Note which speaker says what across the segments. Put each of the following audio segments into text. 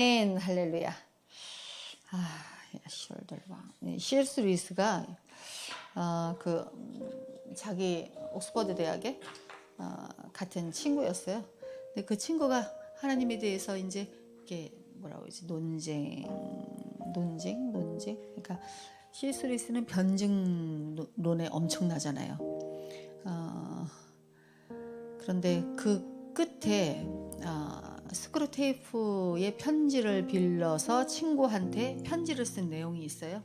Speaker 1: 할렐루야. C.S. 루이스가 자기 옥스퍼드 대학에 같은 친구였어요. 근데 그 친구가 하나님에 대해서 이제 이게 뭐라고 그러지? 논쟁. 그러니까 C.S. 루이스는 변증론에 엄청나잖아요. 그런데 그 끝에 스크루테이프의 편지를 빌려서 친구한테 편지를 쓴 내용이 있어요.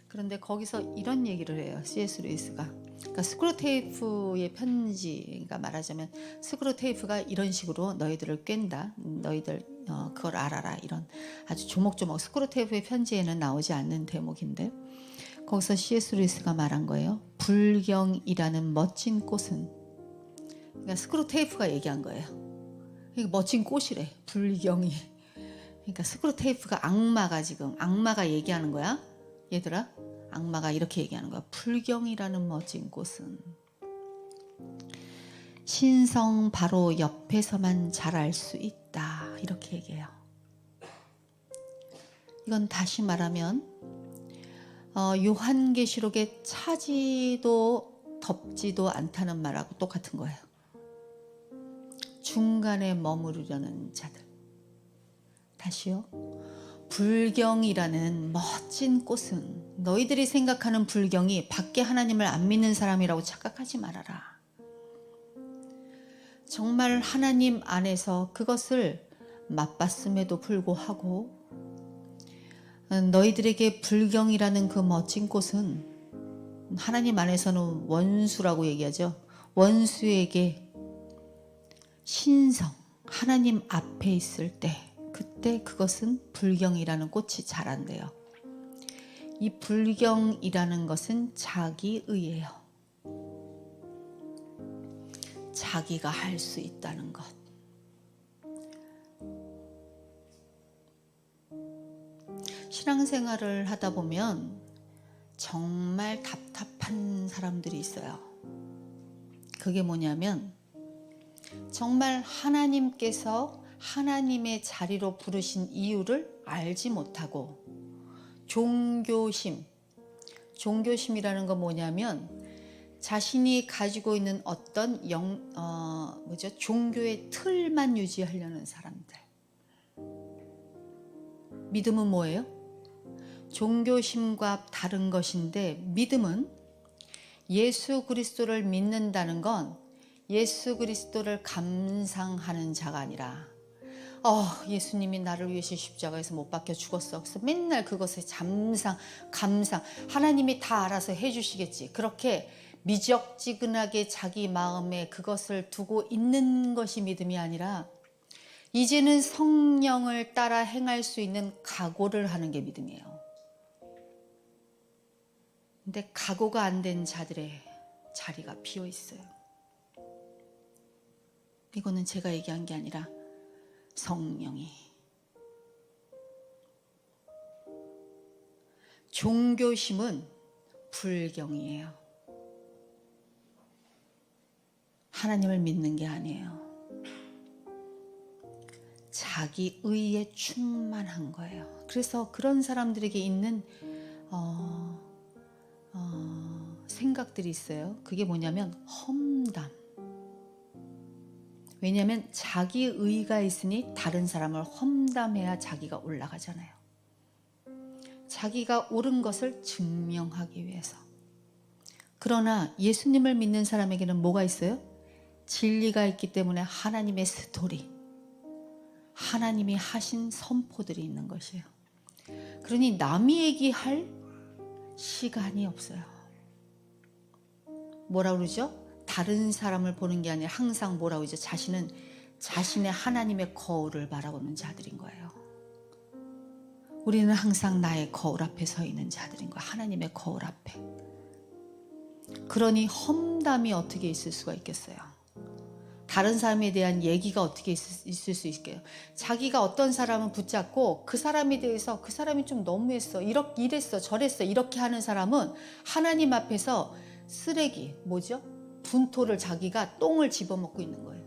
Speaker 1: 그런데 거기서 이런 얘기를 해요. C.S. 루이스가. 그러니까 스크루테이프의 편지가 말하자면 스크루테이프가 이런 식으로 너희들을 꿰는다. 너희들 그걸 알아라. 이런 아주 조목조목 스크루테이프의 편지에는 나오지 않는 대목인데 거기서 C.S. 루이스가 말한 거예요. 불경이라는 멋진 꽃은, 그러니까 스크루테이프가 얘기한 거예요. 이게 멋진 꽃이래, 불경이. 그러니까 스크루테이프가 악마가 얘기하는 거야. 얘들아, 악마가 이렇게 얘기하는 거야. 불경이라는 멋진 꽃은 신성 바로 옆에서만 자랄 수 있다. 이렇게 얘기해요. 이건 다시 말하면 요한계시록에 차지도 덥지도 않다는 말하고 똑같은 거예요. 중간에 머무르려는 자들. 다시요. 불경이라는 멋진 꽃은, 너희들이 생각하는 불경이 밖에 하나님을 안 믿는 사람이라고 착각하지 말아라. 정말 하나님 안에서 그것을 맛봤음에도 불구하고 너희들에게 불경이라는 그 멋진 꽃은 하나님 안에서는 원수라고 얘기하죠. 원수에게 신성, 하나님 앞에 있을 때, 그때 그것은 불경이라는 꽃이 자란대요. 이 불경이라는 것은 자기의예요. 자기가 할 수 있다는 것. 신앙생활을 하다 보면 정말 답답한 사람들이 있어요. 그게 뭐냐면 정말 하나님께서 하나님의 자리로 부르신 이유를 알지 못하고 종교심이라는 건 뭐냐면 자신이 가지고 있는 어떤 종교의 틀만 유지하려는 사람들. 믿음은 뭐예요? 종교심과 다른 것인데, 믿음은 예수 그리스도를 믿는다는 건 예수 그리스도를 감상하는 자가 아니라 예수님이 나를 위해서 십자가에서 못 박혀 죽었어. 그래서 맨날 그것에 감상, 하나님이 다 알아서 해주시겠지. 그렇게 미적지근하게 자기 마음에 그것을 두고 있는 것이 믿음이 아니라 이제는 성령을 따라 행할 수 있는 각오를 하는 게 믿음이에요. 근데 각오가 안 된 자들의 자리가 비어 있어요. 이거는 제가 얘기한 게 아니라 성령이. 종교심은 불경이에요. 하나님을 믿는 게 아니에요. 자기 의에 충만한 거예요. 그래서 그런 사람들에게 있는 생각들이 있어요. 그게 뭐냐면 험담. 왜냐하면 자기 의가 있으니 다른 사람을 험담해야 자기가 올라가잖아요. 자기가 옳은 것을 증명하기 위해서. 그러나 예수님을 믿는 사람에게는 뭐가 있어요? 진리가 있기 때문에 하나님의 스토리, 하나님이 하신 선포들이 있는 것이에요. 그러니 남이 얘기할 시간이 없어요. 뭐라 그러죠? 다른 사람을 보는 게 아니라 항상 뭐라고 하죠? 자신은 자신의 하나님의 거울을 바라보는 자들인 거예요. 우리는 항상 나의 거울 앞에 서 있는 자들인 거예요. 하나님의 거울 앞에. 그러니 험담이 어떻게 있을 수가 있겠어요? 다른 사람에 대한 얘기가 어떻게 있을 수 있게요? 자기가 어떤 사람을 붙잡고 그 사람에 대해서 그 사람이 좀 너무했어, 이랬어, 저랬어, 이렇게 하는 사람은 하나님 앞에서 쓰레기, 분토를, 자기가 똥을 집어먹고 있는 거예요.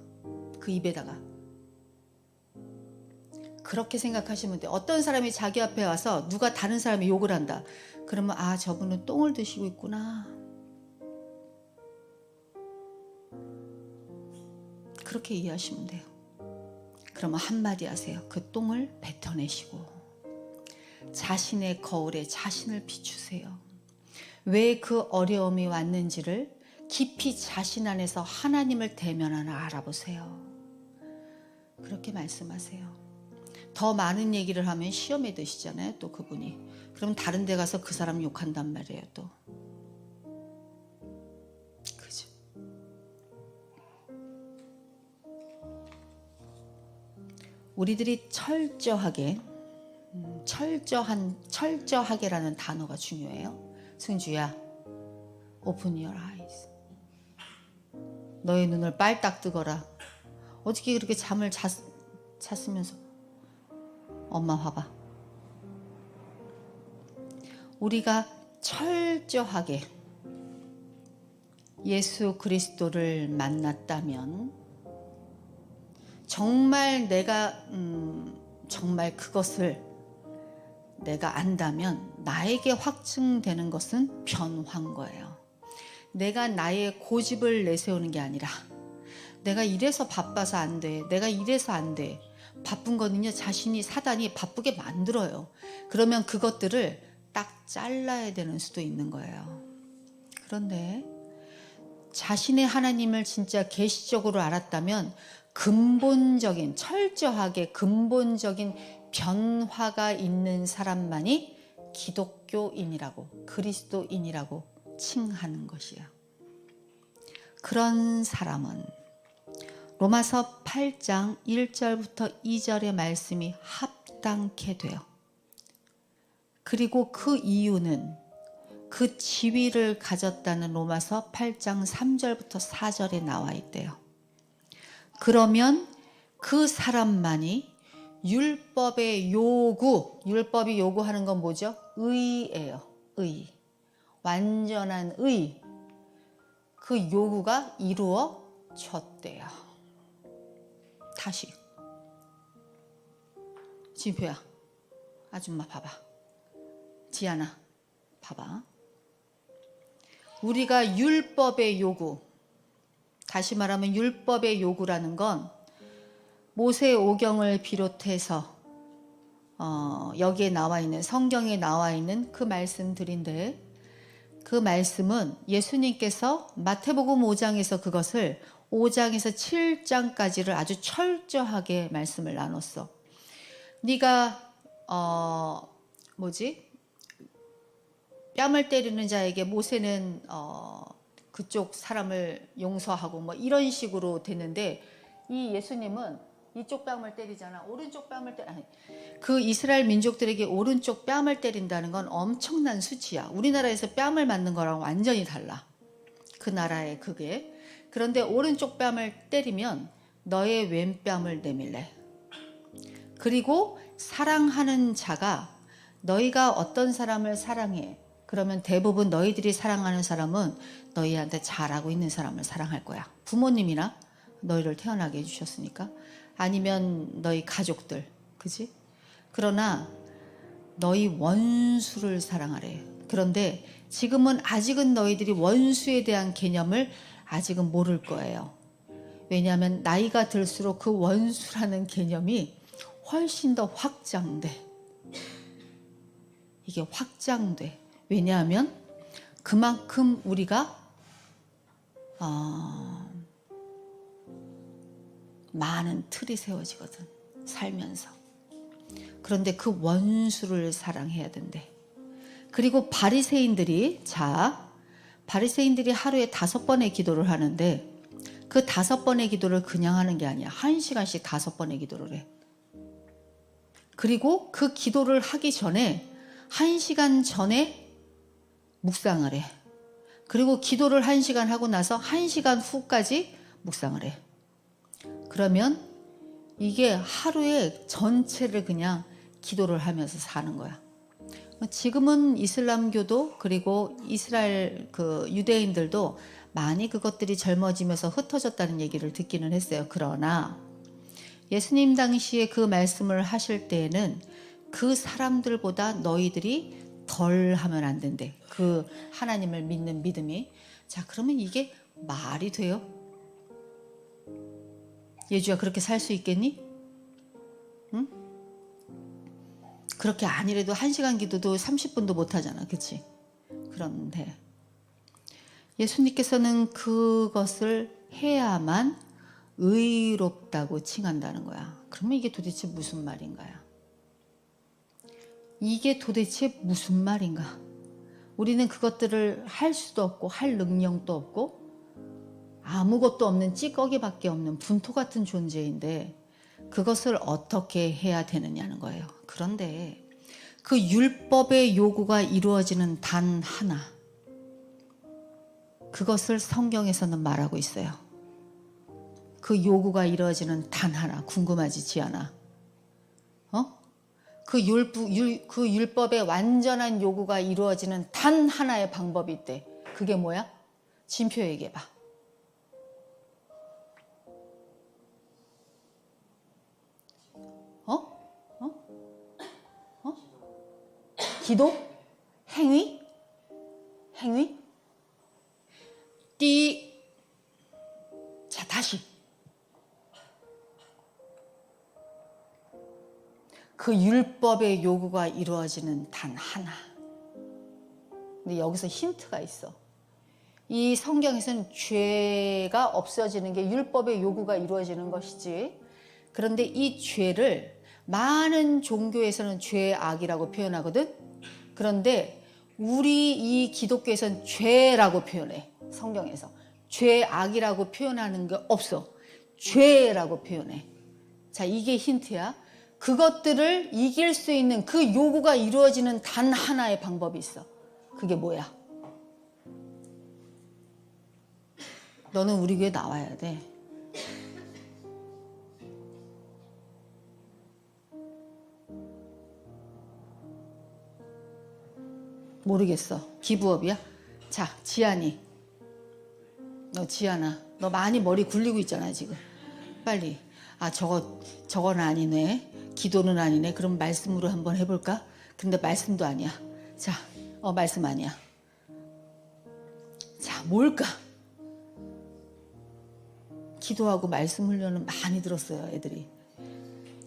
Speaker 1: 그 입에다가. 그렇게 생각하시면 돼요. 어떤 사람이 자기 앞에 와서 누가 다른 사람이 욕을 한다. 그러면 아, 저분은 똥을 드시고 있구나. 그렇게 이해하시면 돼요. 그러면 한마디 하세요. 그 똥을 뱉어내시고 자신의 거울에 자신을 비추세요. 왜 그 어려움이 왔는지를 깊이 자신 안에서 하나님을 대면하나 알아보세요. 그렇게 말씀하세요. 더 많은 얘기를 하면 시험에 드시잖아요. 또 그분이. 그럼 다른 데 가서 그 사람 욕한단 말이에요. 또. 그죠? 우리들이 철저하게라는 단어가 중요해요. 승주야, open your eyes. 너의 눈을 빨딱 뜨거라. 어떻게 그렇게 잠을 잤으면서 엄마 봐봐. 우리가 철저하게 예수 그리스도를 만났다면 정말 내가 정말 그것을 내가 안다면 나에게 확증되는 것은 변화인 거예요. 내가 나의 고집을 내세우는 게 아니라 내가 이래서 바빠서 안 돼. 내가 이래서 안 돼. 바쁜 거는요, 사단이 바쁘게 만들어요. 그러면 그것들을 딱 잘라야 되는 수도 있는 거예요. 그런데 자신의 하나님을 진짜 계시적으로 알았다면 철저하게 근본적인 변화가 있는 사람만이 기독교인이라고, 그리스도인이라고 칭하는 것이에요. 그런 사람은 로마서 8장 1절부터 2절의 말씀이 합당케 돼요. 그리고 그 이유는 그 지위를 가졌다는 로마서 8장 3절부터 4절에 나와 있대요. 그러면 그 사람만이 율법이 요구하는 건 뭐죠? 의예요. 의. 완전한 의. 그 요구가 이루어졌대요. 다시. 진표야, 아줌마 봐봐. 지아나, 봐봐. 우리가 율법의 요구, 다시 말하면 율법의 요구라는 건 모세 오경을 비롯해서 여기에 나와 있는, 성경에 나와 있는 그 말씀들인데, 그 말씀은 예수님께서 마태복음 5장에서 그것을 5장에서 7장까지를 아주 철저하게 말씀을 나눴어. 네가 뺨을 때리는 자에게 모세는 그쪽 사람을 용서하고 뭐 이런 식으로 되는데, 이 예수님은 이쪽 뺨을 때리잖아. 오른쪽 뺨을 그 이스라엘 민족들에게 오른쪽 뺨을 때린다는 건 엄청난 수치야. 우리나라에서 뺨을 맞는 거랑 완전히 달라. 그 나라의 그게. 그런데 오른쪽 뺨을 때리면 너의 왼뺨을 내밀래. 그리고 사랑하는 자가, 너희가 어떤 사람을 사랑해, 그러면 대부분 너희들이 사랑하는 사람은 너희한테 잘하고 있는 사람을 사랑할 거야. 부모님이나 너희를 태어나게 해주셨으니까. 아니면 너희 가족들, 그지? 그러나 너희 원수를 사랑하래. 그런데 지금은 아직은 너희들이 원수에 대한 개념을 아직은 모를 거예요. 왜냐하면 나이가 들수록 그 원수라는 개념이 훨씬 더 확장돼. 이게 확장돼. 왜냐하면 그만큼 우리가 많은 틀이 세워지거든, 살면서. 그런데 그 원수를 사랑해야 된대. 그리고 바리새인들이 하루에 5번의 기도를 하는데, 그 5번의 기도를 그냥 하는 게 아니야. 1시간씩 5번의 기도를 해. 그리고 그 기도를 하기 전에 1시간 전에 묵상을 해. 그리고 기도를 1시간 하고 나서 1시간 후까지 묵상을 해. 그러면 이게 하루에 전체를 그냥 기도를 하면서 사는 거야. 지금은 이슬람교도 그리고 이스라엘 유대인들도 많이 그것들이 젊어지면서 흩어졌다는 얘기를 듣기는 했어요. 그러나 예수님 당시에 그 말씀을 하실 때에는 그 사람들보다 너희들이 덜 하면 안 된대. 그 하나님을 믿는 믿음이. 자, 그러면 이게 말이 돼요? 예주야, 그렇게 살 수 있겠니? 응? 그렇게 아니래도 1시간 기도도 30분도 못 하잖아. 그치? 그런데 예수님께서는 그것을 해야만 의롭다고 칭한다는 거야. 그러면 이게 도대체 무슨 말인가요? 이게 도대체 무슨 말인가? 우리는 그것들을 할 수도 없고 할 능력도 없고 아무것도 없는 찌꺼기밖에 없는 분토 같은 존재인데 그것을 어떻게 해야 되느냐는 거예요. 그런데 그 율법의 요구가 이루어지는 단 하나, 그것을 성경에서는 말하고 있어요. 그 요구가 이루어지는 단 하나, 궁금하지 지않아? 그 율법의 완전한 요구가 이루어지는 단 하나의 방법이 있대. 그게 뭐야? 진표 얘기해봐. 기도? 행위? 행위? 자, 다시. 그 율법의 요구가 이루어지는 단 하나. 근데 여기서 힌트가 있어. 이 성경에서는 죄가 없어지는 게 율법의 요구가 이루어지는 것이지. 그런데 이 죄를 많은 종교에서는 죄의 악이라고 표현하거든. 그런데 우리 이 기독교에서는 죄라고 표현해. 성경에서. 죄의 악이라고 표현하는 게 없어. 죄라고 표현해. 자, 이게 힌트야. 그것들을 이길 수 있는 그 요구가 이루어지는 단 하나의 방법이 있어. 그게 뭐야? 너는 우리 교회 나와야 돼. 모르겠어. 기부업이야? 자, 지안이. 너 지안아. 너 많이 머리 굴리고 있잖아 지금. 빨리. 아, 저건 아니네. 기도는 아니네. 그럼 말씀으로 한번 해볼까? 근데 말씀도 아니야. 자, 말씀 아니야. 자, 뭘까? 기도하고 말씀 훈련은 많이 들었어요, 애들이.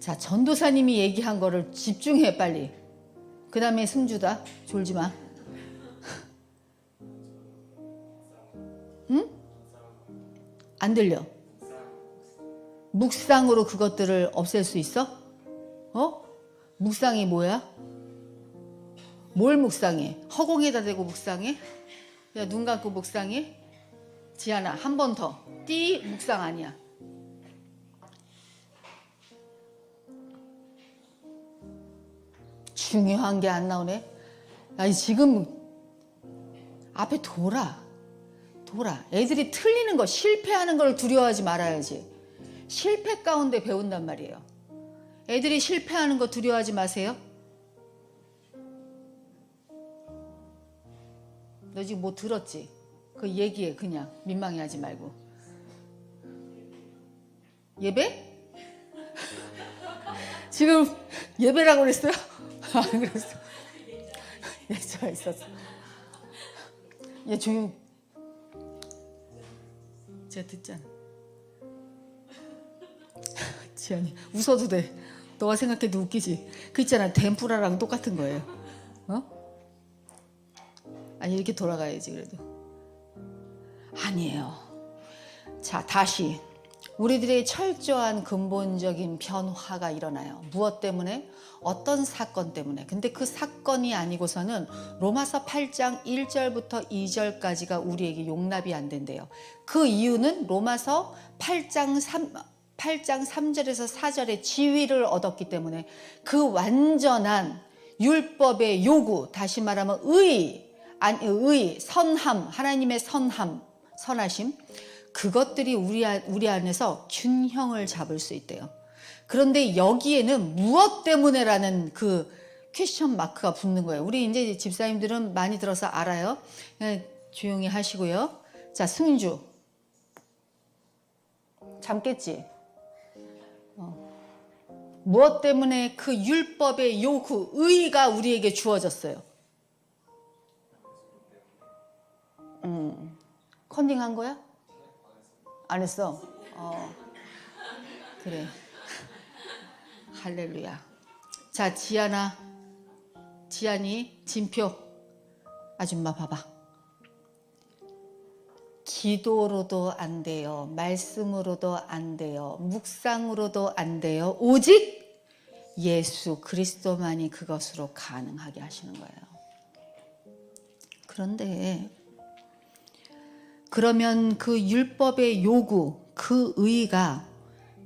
Speaker 1: 자, 전도사님이 얘기한 거를 집중해, 빨리. 그 다음에 승주다. 졸지 마. 응? 안 들려. 묵상으로 그것들을 없앨 수 있어? 묵상이 뭐야? 뭘 묵상해? 허공에다 대고 묵상해? 야, 눈 감고 묵상해? 지안아, 한 번 더. 묵상 아니야. 중요한 게 안 나오네. 아니, 지금 앞에 돌아. 애들이 틀리는 거, 실패하는 걸 두려워하지 말아야지. 실패 가운데 배운단 말이에요. 애들이 실패하는 거 두려워하지 마세요. 너 지금 뭐 들었지? 그 얘기해. 그냥 민망해하지 말고. 예배? 지금 예배라고 그랬어요? 안 그랬어. 예수가 있었어. 얘 조용. 제가 듣잖아. 지안이 웃어도 돼. 너가 생각해도 웃기지. 그 있잖아, 덴푸라랑 똑같은 거예요. 아니, 이렇게 돌아가야지. 그래도 아니에요. 자, 다시 우리들의 철저한 근본적인 변화가 일어나요. 무엇 때문에? 어떤 사건 때문에. 근데 그 사건이 아니고서는 로마서 8장 1절부터 2절까지가 우리에게 용납이 안 된대요. 그 이유는 로마서 8장 3절에서 4절의 지위를 얻었기 때문에 그 완전한 율법의 요구, 다시 말하면 선함, 하나님의 선하심, 그것들이 우리 안에서 균형을 잡을 수 있대요. 그런데 여기에는 무엇 때문에라는 그 퀘스천 마크가 붙는 거예요. 우리 이제 집사님들은 많이 들어서 알아요. 그냥 조용히 하시고요. 자, 승주. 잠깼지? 무엇 때문에 그 율법의 요구, 의가 우리에게 주어졌어요? 컨닝한 거야? 안 했어? 그래. 할렐루야. 자, 지안이, 진표. 아줌마 봐봐. 기도로도 안 돼요. 말씀으로도 안 돼요. 묵상으로도 안 돼요. 오직 예수 그리스도만이 그것으로 가능하게 하시는 거예요. 그런데 그러면 그 율법의 요구, 그 의가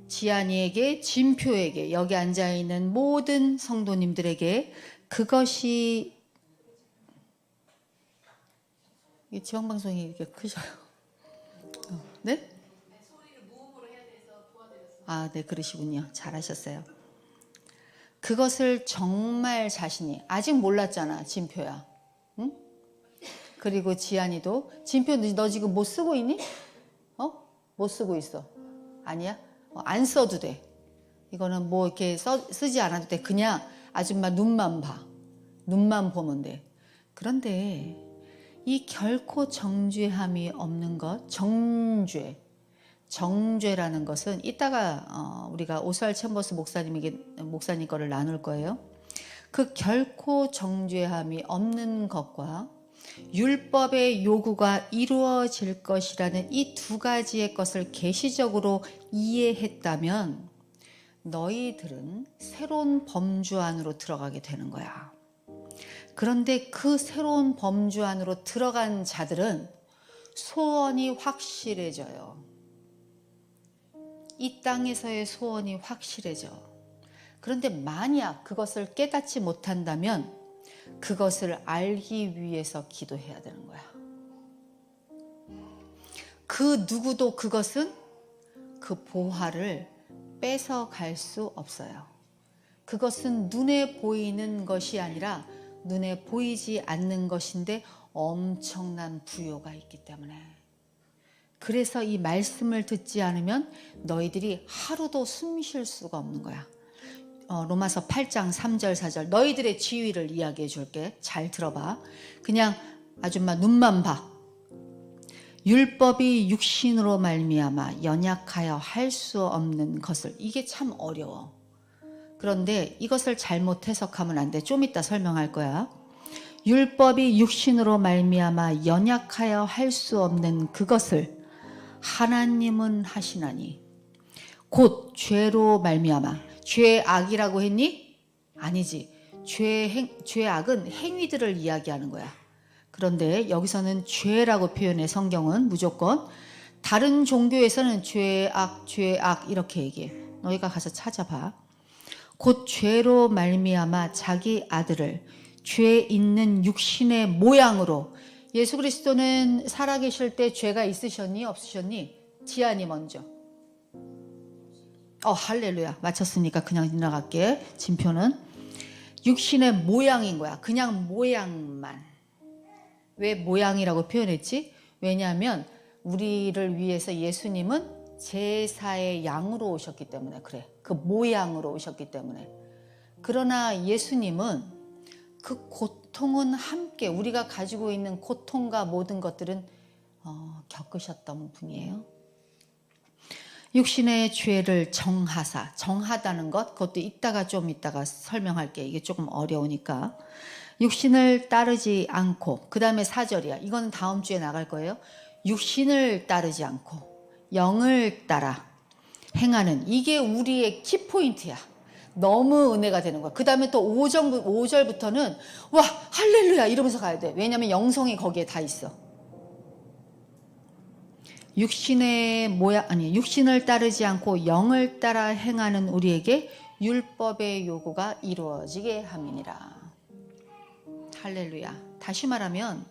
Speaker 1: 지안이에게, 진표에게, 여기 앉아있는 모든 성도님들에게 그것이, 이게 지방방송이 이렇게 크셔요. 네? 아, 네, 그러시군요. 잘하셨어요. 그것을 정말 자신이, 아직 몰랐잖아, 진표야. 응? 그리고 지안이도, 진표 너 지금 뭐 쓰고 있니? 뭐 쓰고 있어? 아니야? 안 써도 돼. 이거는 뭐 이렇게 쓰지 않아도 돼. 그냥 아줌마 눈만 봐. 눈만 보면 돼. 그런데 이 결코 정죄함이 없는 것, 정죄라는 것은 이따가 우리가 오스왈드 챔버스 목사님 거를 나눌 거예요. 그 결코 정죄함이 없는 것과 율법의 요구가 이루어질 것이라는 이 두 가지의 것을 계시적으로 이해했다면 너희들은 새로운 범주 안으로 들어가게 되는 거야. 그런데 그 새로운 범주 안으로 들어간 자들은 소원이 확실해져요. 이 땅에서의 소원이 확실해져. 그런데 만약 그것을 깨닫지 못한다면 그것을 알기 위해서 기도해야 되는 거야. 그 누구도 그것은 그 보화를 뺏어갈 수 없어요. 그것은 눈에 보이는 것이 아니라 눈에 보이지 않는 것인데 엄청난 부요가 있기 때문에. 그래서 이 말씀을 듣지 않으면 너희들이 하루도 숨 쉴 수가 없는 거야. 로마서 8장 3절 4절 너희들의 지위를 이야기해 줄게. 잘 들어봐. 그냥 아줌마 눈만 봐. 율법이 육신으로 말미암아 연약하여 할 수 없는 것을. 이게 참 어려워. 그런데 이것을 잘못 해석하면 안 돼. 좀 이따 설명할 거야. 율법이 육신으로 말미암아 연약하여 할 수 없는 그것을 하나님은 하시나니 곧 죄로 말미암아. 죄악이라고 했니? 아니지. 죄악은 행위들을 이야기하는 거야. 그런데 여기서는 죄라고 표현해. 성경은 무조건. 다른 종교에서는 죄악 이렇게 얘기해. 너희가 가서 찾아봐. 곧 죄로 말미암아 자기 아들을 죄 있는 육신의 모양으로. 예수 그리스도는 살아계실 때 죄가 있으셨니? 없으셨니? 지안이 먼저. 할렐루야. 맞췄으니까 그냥 지나갈게. 진표는 육신의 모양인 거야. 그냥 모양만. 왜 모양이라고 표현했지? 왜냐하면 우리를 위해서 예수님은 제사의 양으로 오셨기 때문에 그래. 그 모양으로 오셨기 때문에. 그러나 예수님은 그 고통은 함께, 우리가 가지고 있는 고통과 모든 것들은 겪으셨던 분이에요. 육신의 죄를 정하다는 것, 그것도 좀 이따가 설명할게. 이게 조금 어려우니까. 육신을 따르지 않고, 그 다음에 4절이야. 이건 다음 주에 나갈 거예요. 육신을 따르지 않고 영을 따라 행하는, 이게 우리의 키포인트야. 너무 은혜가 되는 거야. 그 다음에 또 5절부터는 와 할렐루야 이러면서 가야 돼. 왜냐하면 영성이 거기에 다 있어. 육신을 따르지 않고 영을 따라 행하는 우리에게 율법의 요구가 이루어지게 함이니라. 할렐루야. 다시 말하면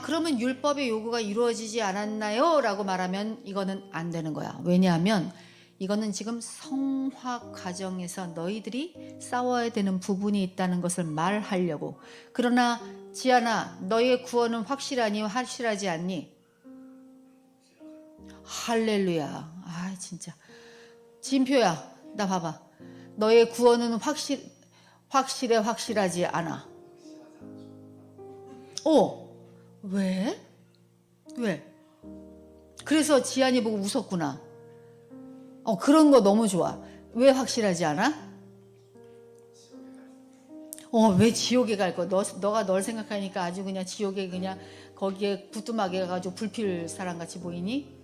Speaker 1: 그러면 율법의 요구가 이루어지지 않았나요? 라고 말하면 이거는 안 되는 거야. 왜냐하면 이거는 지금 성화 과정에서 너희들이 싸워야 되는 부분이 있다는 것을 말하려고. 그러나 지안아, 너의 구원은 확실하니 확실하지 않니? 할렐루야. 진짜 진표야, 나 봐봐. 너의 구원은 확실하지 않아. 왜? 왜? 그래서 지안이 보고 웃었구나. 그런 거 너무 좋아. 왜 확실하지 않아? 왜 지옥에 갈 거? 너가 널 생각하니까 아주 그냥 지옥에 그냥 거기에 부뚜막에 가가지고 불필 사람 같이 보이니?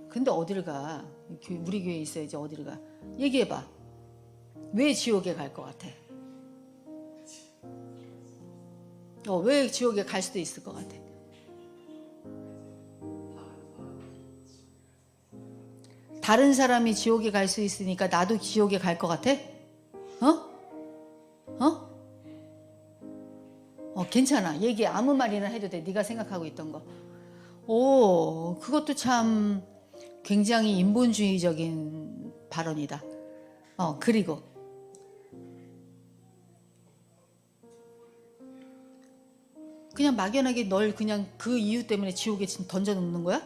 Speaker 1: 근데 어디를 가? 우리 교회에 있어야지. 어디를 가? 얘기해봐. 왜 지옥에 갈 것 같아? 왜 지옥에 갈 수도 있을 것 같아? 다른 사람이 지옥에 갈 수 있으니까 나도 지옥에 갈 것 같아? 괜찮아. 얘기해. 아무 말이나 해도 돼. 네가 생각하고 있던 거. 그것도 참 굉장히 인본주의적인 발언이다. 그리고 그냥 막연하게 널 그냥 그 이유 때문에 지옥에 던져놓는 거야?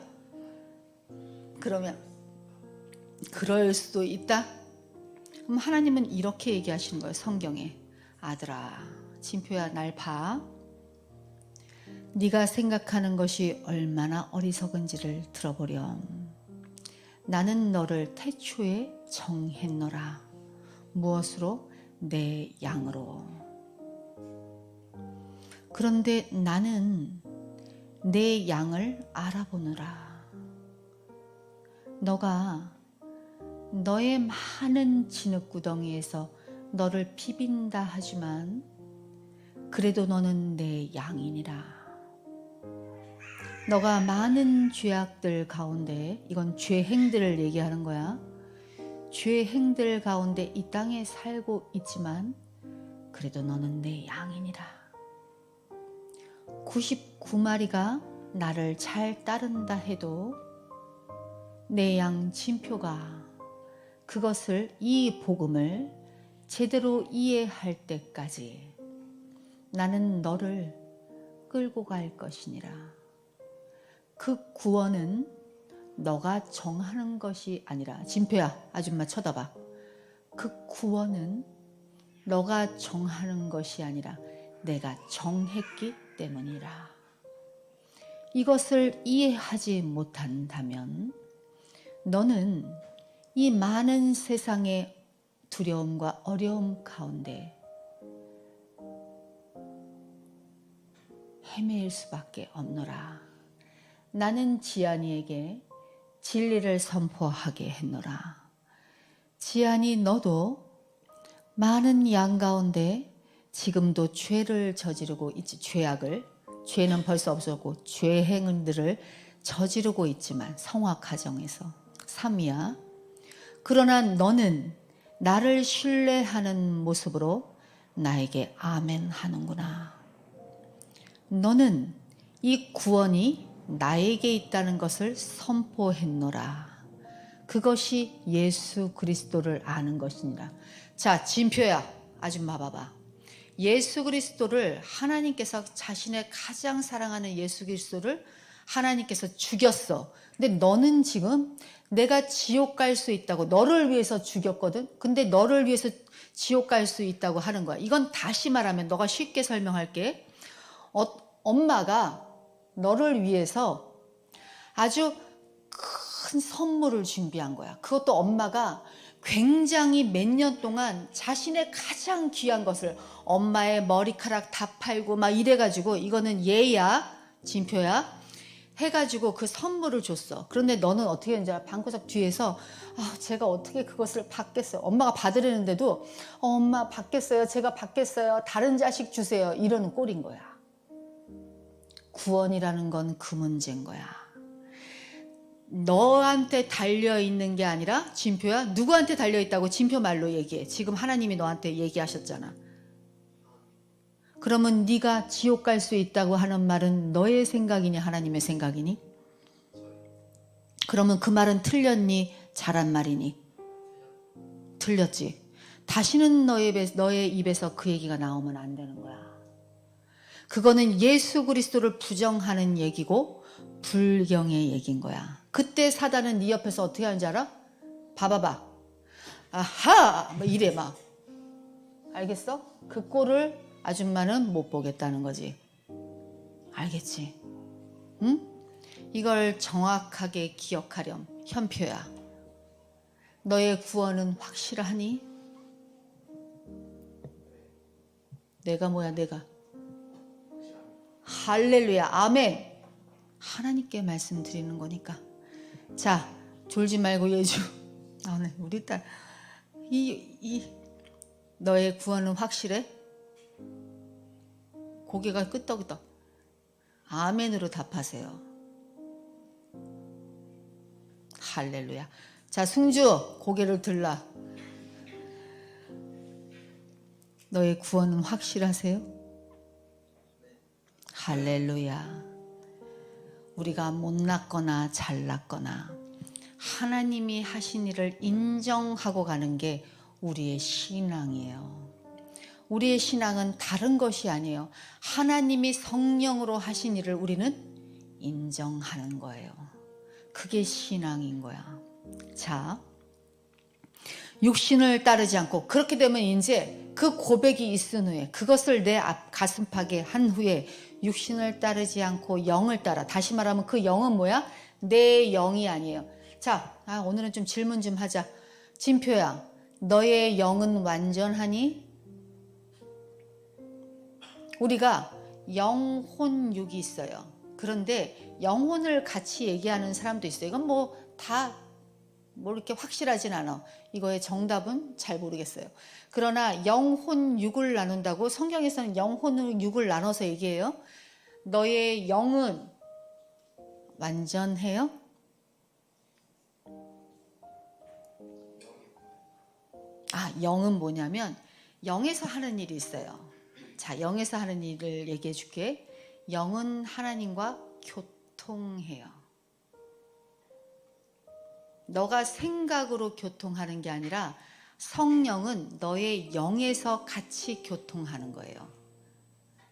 Speaker 1: 그러면 그럴 수도 있다? 그럼 하나님은 이렇게 얘기하시는 거예요. 성경에. 아들아, 진표야, 날 봐. 네가 생각하는 것이 얼마나 어리석은지를 들어보렴. 나는 너를 태초에 정했노라. 무엇으로? 내 양으로. 그런데 나는 내 양을 알아보느라. 너가 너의 많은 진흙구덩이에서 너를 비빈다 하지만 그래도 너는 내 양이니라. 너가 많은 죄악들 가운데, 이건 죄행들을 얘기하는 거야. 죄행들 가운데 이 땅에 살고 있지만 그래도 너는 내 양이니라. 99마리가 나를 잘 따른다 해도 내 양 진표가 그것을, 이 복음을 제대로 이해할 때까지 나는 너를 끌고 갈 것이니라. 그 구원은 너가 정하는 것이 아니라, 진표야, 아줌마 쳐다봐. 그 구원은 너가 정하는 것이 아니라 내가 정했기 때문이라. 이것을 이해하지 못한다면 너는 이 많은 세상의 두려움과 어려움 가운데 헤매일 수밖에 없노라. 나는 지안이에게 진리를 선포하게 했노라. 지안이, 너도 많은 양 가운데 지금도 죄를 저지르고 있지. 죄는 벌써 없었고 죄행들을 저지르고 있지만, 성화 가정에서 3이야. 그러나 너는 나를 신뢰하는 모습으로 나에게 아멘 하는구나. 너는 이 구원이 나에게 있다는 것을 선포했노라. 그것이 예수 그리스도를 아는 것이니라. 자, 진표야, 아줌마 봐봐. 예수 그리스도를, 하나님께서 자신의 가장 사랑하는 예수 그리스도를 하나님께서 죽였어. 근데 너는 지금 내가 지옥 갈 수 있다고, 너를 위해서 죽였거든. 근데 너를 위해서 지옥 갈 수 있다고 하는 거야. 이건 다시 말하면, 너가 쉽게 설명할게. 엄마가 너를 위해서 아주 큰 선물을 준비한 거야. 그것도 엄마가 굉장히 몇 년 동안 자신의 가장 귀한 것을, 엄마의 머리카락 다 팔고 막 이래가지고, 이거는 얘야, 진표야, 해가지고 그 선물을 줬어. 그런데 너는 어떻게 했는지 알아? 방구석 뒤에서 제가 어떻게 그것을 받겠어요. 엄마가 받으려는데도 엄마 받겠어요. 제가 받겠어요. 다른 자식 주세요. 이러는 꼴인 거야. 구원이라는 건 그 문제인 거야. 너한테 달려있는 게 아니라, 진표야, 누구한테 달려있다고 진표 말로 얘기해. 지금 하나님이 너한테 얘기하셨잖아. 그러면 네가 지옥 갈 수 있다고 하는 말은 너의 생각이니 하나님의 생각이니? 그러면 그 말은 틀렸니? 잘한 말이니? 틀렸지. 다시는 너의 입에서 그 얘기가 나오면 안 되는 거야. 그거는 예수 그리스도를 부정하는 얘기고 불경의 얘기인 거야. 그때 사단은 네 옆에서 어떻게 하는지 알아? 봐봐봐. 아하! 막 이래 막. 알겠어? 그 꼴을 아줌마는 못 보겠다는 거지. 알겠지? 응? 이걸 정확하게 기억하렴. 현표야. 너의 구원은 확실하니? 내가 뭐야 내가. 할렐루야. 아멘. 하나님께 말씀드리는 거니까. 자, 졸지 말고 예주. 우리 딸. 너의 구원은 확실해? 고개가 끄덕끄덕. 아멘으로 답하세요. 할렐루야. 자, 승주 고개를 들라. 너의 구원은 확실하세요? 할렐루야. 우리가 못났거나 잘났거나 하나님이 하신 일을 인정하고 가는 게 우리의 신앙이에요. 우리의 신앙은 다른 것이 아니에요. 하나님이 성령으로 하신 일을 우리는 인정하는 거예요. 그게 신앙인 거야. 자, 육신을 따르지 않고 그렇게 되면 이제 그 고백이 있은 후에 그것을 내 가슴팍에 한 후에 육신을 따르지 않고 영을 따라. 다시 말하면 그 영은 뭐야? 내 영이 아니에요. 자, 오늘은 좀 질문 좀 하자. 진표야, 너의 영은 완전하니? 우리가 영혼육이 있어요. 그런데 영혼을 같이 얘기하는 사람도 있어요. 이건 뭐 이렇게 확실하진 않아. 이거의 정답은 잘 모르겠어요. 그러나 영혼육을 나눈다고 성경에서는 영혼육을 나눠서 얘기해요. 너의 영은 완전해요? 영은 뭐냐면 영에서 하는 일이 있어요. 자, 영에서 하는 일을 얘기해 줄게. 영은 하나님과 교통해요. 너가 생각으로 교통하는 게 아니라 성령은 너의 영에서 같이 교통하는 거예요.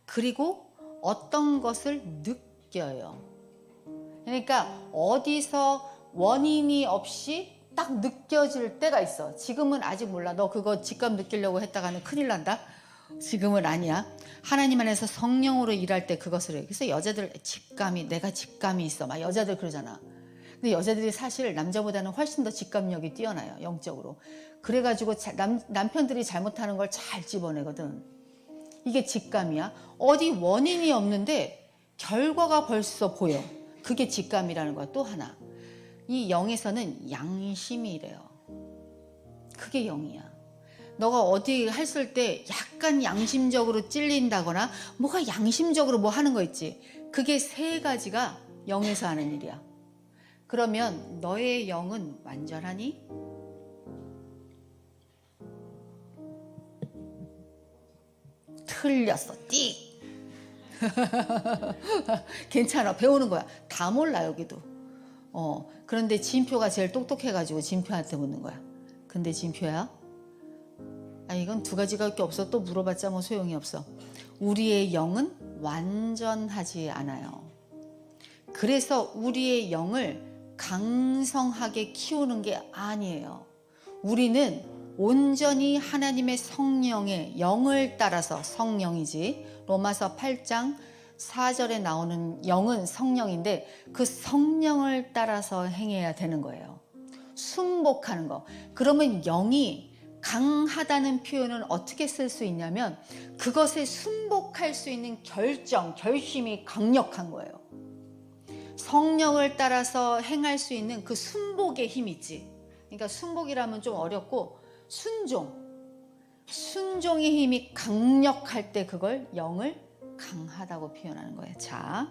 Speaker 1: 그리고 어떤 것을 느껴요. 그러니까 어디서 원인이 없이 딱 느껴질 때가 있어. 지금은 아직 몰라. 너 그거 직감 느끼려고 했다가는 큰일 난다. 지금은 아니야. 하나님 안에서 성령으로 일할 때 그것을 해요. 그래서 여자들 내가 직감이 있어. 막 여자들 그러잖아. 근데 여자들이 사실 남자보다는 훨씬 더 직감력이 뛰어나요. 영적으로. 그래가지고 남편들이 잘못하는 걸 잘 집어내거든. 이게 직감이야. 어디 원인이 없는데 결과가 벌써 보여. 그게 직감이라는 거야. 또 하나. 이 영에서는 양심이 이래요. 그게 영이야. 너가 어디 했을 때 약간 양심적으로 찔린다거나 뭐가 양심적으로 뭐 하는 거 있지. 그게 세 가지가 영에서 하는 일이야. 그러면 너의 영은 완전하니? 틀렸어. 띡. 괜찮아. 배우는 거야. 다 몰라 여기도. 그런데 진표가 제일 똑똑해가지고 진표한테 묻는 거야. 근데 진표야, 이건 두 가지밖에 없어. 또 물어봤자 뭐 소용이 없어. 우리의 영은 완전하지 않아요. 그래서 우리의 영을 강성하게 키우는 게 아니에요. 우리는 온전히 하나님의 성령의 영을 따라서, 성령이지, 로마서 8장 4절에 나오는 영은 성령인데 그 성령을 따라서 행해야 되는 거예요. 순복하는 거. 그러면 영이 강하다는 표현은 어떻게 쓸 수 있냐면 그것에 순복할 수 있는 결심이 강력한 거예요. 성령을 따라서 행할 수 있는 그 순복의 힘 있지. 그러니까 순복이라면 좀 어렵고 순종의 힘이 강력할 때 그걸 영을 강하다고 표현하는 거예요. 자,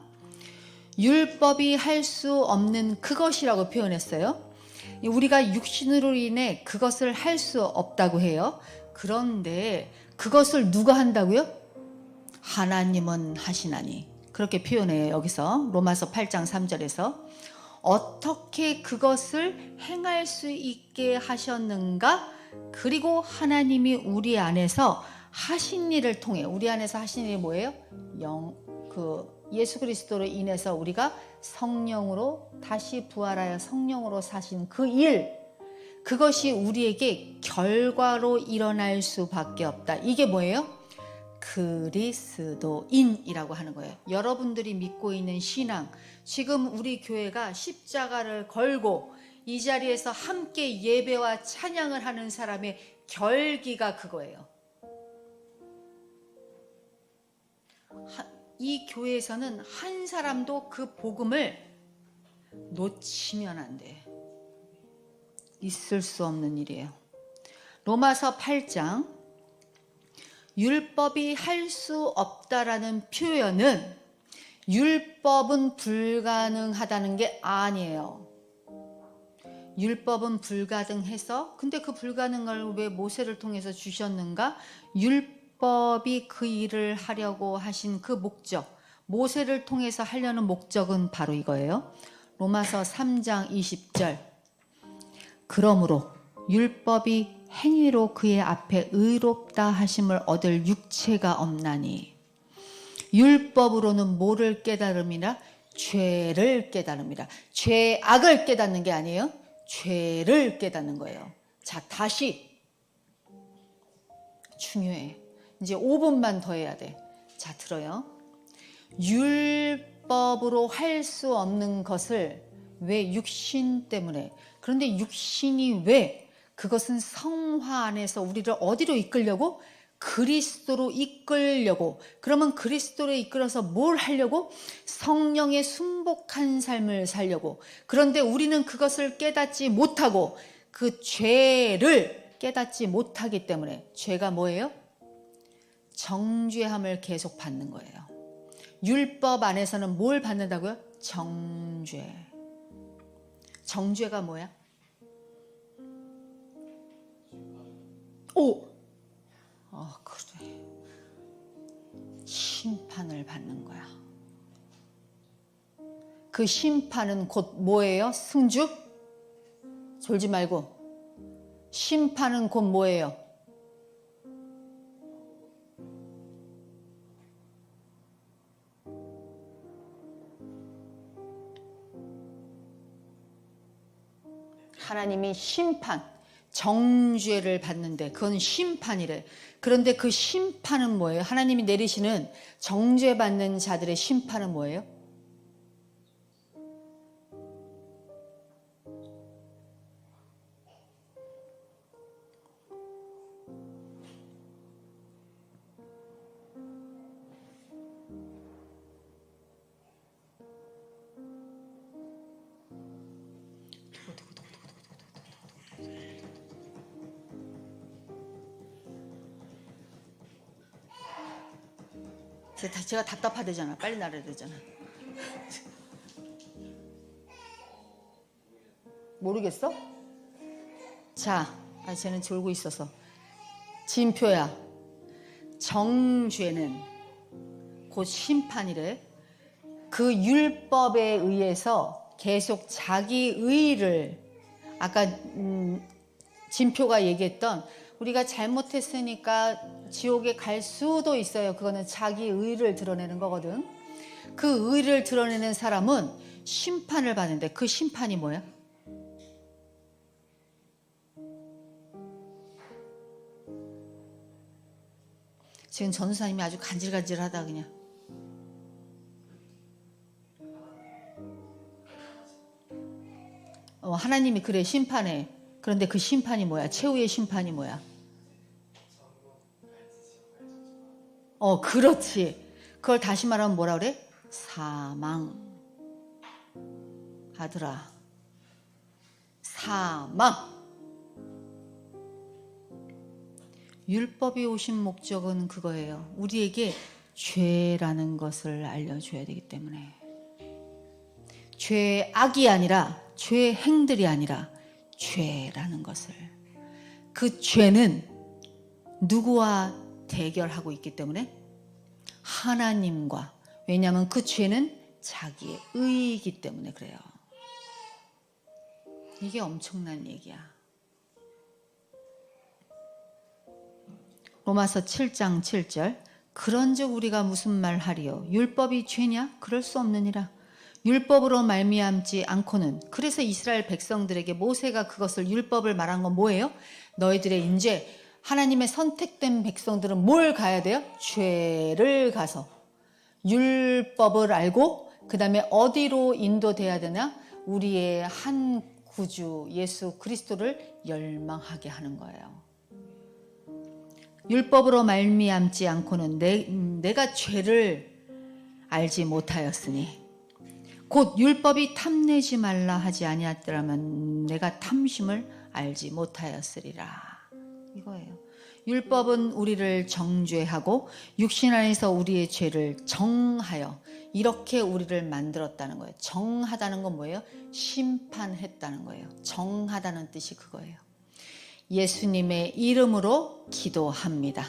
Speaker 1: 율법이 할 수 없는 그것이라고 표현했어요. 우리가 육신으로 인해 그것을 할 수 없다고 해요. 그런데 그것을 누가 한다고요? 하나님은 하시나니. 그렇게 표현해요. 여기서 로마서 8장 3절에서 어떻게 그것을 행할 수 있게 하셨는가? 그리고 하나님이 우리 안에서 하신 일을 통해, 우리 안에서 하신 일이 뭐예요? 예수 그리스도로 인해서 우리가 성령으로 다시 부활하여 성령으로 사신 그 일, 그것이 우리에게 결과로 일어날 수밖에 없다. 이게 뭐예요? 그리스도인이라고 하는 거예요. 여러분들이 믿고 있는 신앙, 지금 우리 교회가 십자가를 걸고 이 자리에서 함께 예배와 찬양을 하는 사람의 결기가 그거예요. 이 교회에서는 한 사람도 그 복음을 놓치면 안 돼. 있을 수 없는 일이에요. 로마서 8장 율법이 할 수 없다라는 표현은 율법은 불가능하다는 게 아니에요. 율법은 불가능해서, 근데 그 불가능을 왜 모세를 통해서 주셨는가? 율법이 그 일을 하려고 하신 그 목적, 모세를 통해서 하려는 목적은 바로 이거예요. 로마서 3장 20절. 그러므로 율법이 행위로 그의 앞에 의롭다 하심을 얻을 육체가 없나니, 율법으로는 뭐를 깨달음이라? 죄를 깨달음이라. 죄악을 깨닫는 게 아니에요. 죄를 깨닫는 거예요. 자, 다시. 중요해. 이제 5분만 더 해야 돼. 자, 들어요. 율법으로 할 수 없는 것을 왜? 육신 때문에. 그런데 육신이 왜? 그것은 성화 안에서 우리를 어디로 이끌려고? 그리스도로 이끌려고. 그러면 그리스도로 이끌어서 뭘 하려고? 성령의 순복한 삶을 살려고. 그런데 우리는 그것을 깨닫지 못하고 그 죄를 깨닫지 못하기 때문에, 죄가 뭐예요? 정죄함을 계속 받는 거예요. 율법 안에서는 뭘 받는다고요? 정죄. 정죄가 뭐야? 그래. 심판을 받는 거야. 그 심판은 곧 뭐예요? 승주? 졸지 말고. 심판은 곧 뭐예요? 하나님이 심판, 정죄를 받는데 그건 심판이래. 그런데 그 심판은 뭐예요? 하나님이 내리시는 정죄받는 자들의 심판은 뭐예요? 제가 답답하대잖아. 빨리 나가야 되잖아. 모르겠어? 자, 쟤는 졸고 있어서. 진표야. 정죄는 곧 심판이래. 그 율법에 의해서 계속 자기 의를, 아까 진표가 얘기했던, 우리가 잘못했으니까 지옥에 갈 수도 있어요. 그거는 자기 의를 드러내는 거거든. 그 의를 드러내는 사람은 심판을 받는데, 그 심판이 뭐야? 지금 전도사님이 아주 간질간질하다 그냥. 하나님이 그래 심판해. 그런데 그 심판이 뭐야? 최후의 심판이 뭐야? 그렇지. 그걸 다시 말하면 뭐라 그래? 사망. 아들아, 사망. 율법이 오신 목적은 그거예요. 우리에게 죄라는 것을 알려줘야 되기 때문에. 죄악이 아니라, 죄 행들이 아니라 죄라는 것을. 그 죄는 누구와 대결하고 있기 때문에? 하나님과. 왜냐하면 그 죄는 자기의 의이기 때문에 그래요. 이게 엄청난 얘기야. 로마서 7장 7절. 그런즉 우리가 무슨 말하리요? 율법이 죄냐? 그럴 수 없느니라. 율법으로 말미암지 않고는. 그래서 이스라엘 백성들에게 모세가 그것을 율법을 말한 건 뭐예요? 너희들의 이제 하나님의 선택된 백성들은 뭘 가야 돼요? 죄를 가서 율법을 알고 그 다음에 어디로 인도돼야 되나? 우리의 한 구주 예수 그리스도를 열망하게 하는 거예요. 율법으로 말미암지 않고는 내가 죄를 알지 못하였으니 곧 율법이 탐내지 말라 하지 아니하더라면 내가 탐심을 알지 못하였으리라. 이거예요. 율법은 우리를 정죄하고 육신 안에서 우리의 죄를 정하여 이렇게 우리를 만들었다는 거예요. 정하다는 건 뭐예요? 심판했다는 거예요. 정하다는 뜻이 그거예요. 예수님의 이름으로 기도합니다.